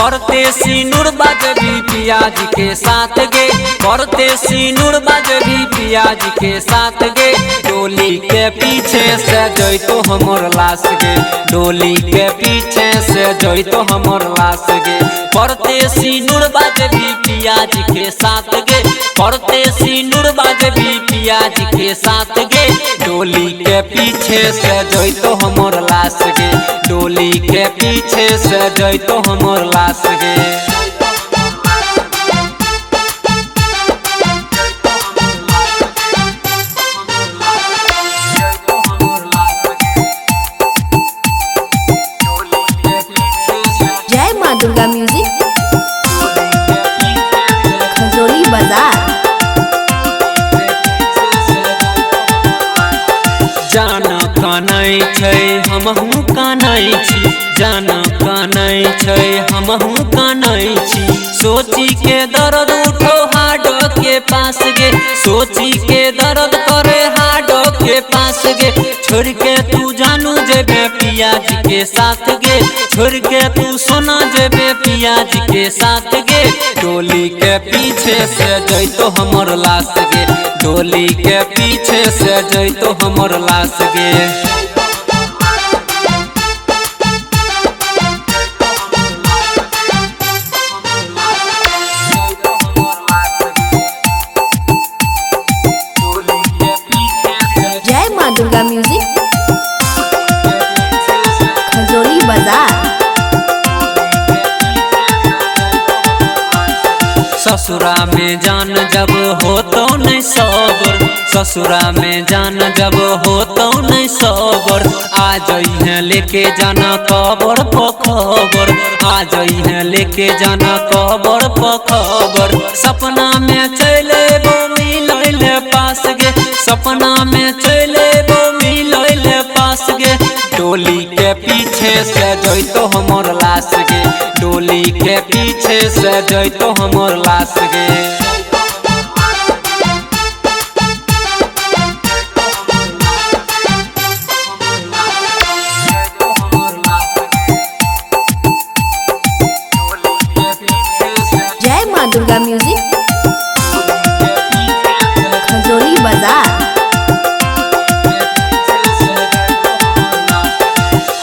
करते सिनुर बाजबी पियाज के साथ गे, करते सिनुर बाजबी पियाज के साथ गे। डोली के पीछे से जइतो हमर लाश गे, डोली के पीछे से जइतो हमर लाश गे। करते सिनुर बाजबी पियाज के साथ गे, करते सिनुर बाजबी पियाज के साथ गे। डोली के पीछे से जइतो हमर लाश गे, डोली के पीछे से जइतो हमर लाश गे। जय माँ दुर्गा म्यूजिक खजोली बाजार। जाना कानै छै हमहू कानै छी, जाना कानै छै हमहू कानै छी। सोची के दर्द उठो हाडो के पास गे, सोची के दर्द करे हाडो के पास गे। छोड़ के तू जानू जेबे पियाज के साथ गे, छोड़ के तू सोना जेबे पियाज के साथ गे। डोली के पीछे से जइतो हमर लाश गे, डोली के पीछे से जइतो हमर लाश गे। जय माँ दुर्गा म्यूजिक खजोली बाजार। ससुरा में जान जब हो तो नहीं सबर, ससुरा में जान जब हो तो नहीं सबर। आ जइहे लेके जाना कबर पखबर, आ जइहे लेके जाना कबर पखबर। सपना में चले वो मिलैले पास गे, सपना में चले वो मिलैले पास गे। डोली के पीछे से जइतो हमर लाश गे, डोली के पीछे से जइतो हमर लाश गे। जय माँ दुर्गा म्यूजिक खजोली बाजार।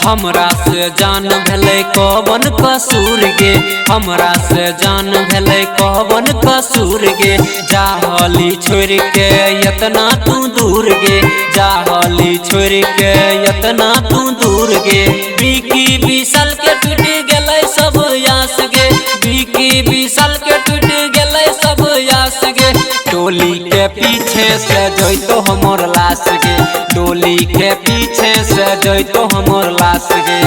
हमरा से जान भेलै कवन कसूर गे, हमरा से जान भेलै कवन कसूर गे। जाहली छोड़ के इतना तू दूर गे, जाहली छोड़ के इतना तू दूर गे। बिकी विशाल के टूट गेलै सब यास गे, बिकी विशाल के टूट गेलै सब यास गे। डोली के पीछे से जइतो हमर लाश गे, डोली के पीछे से जइतो हमर लाश गे।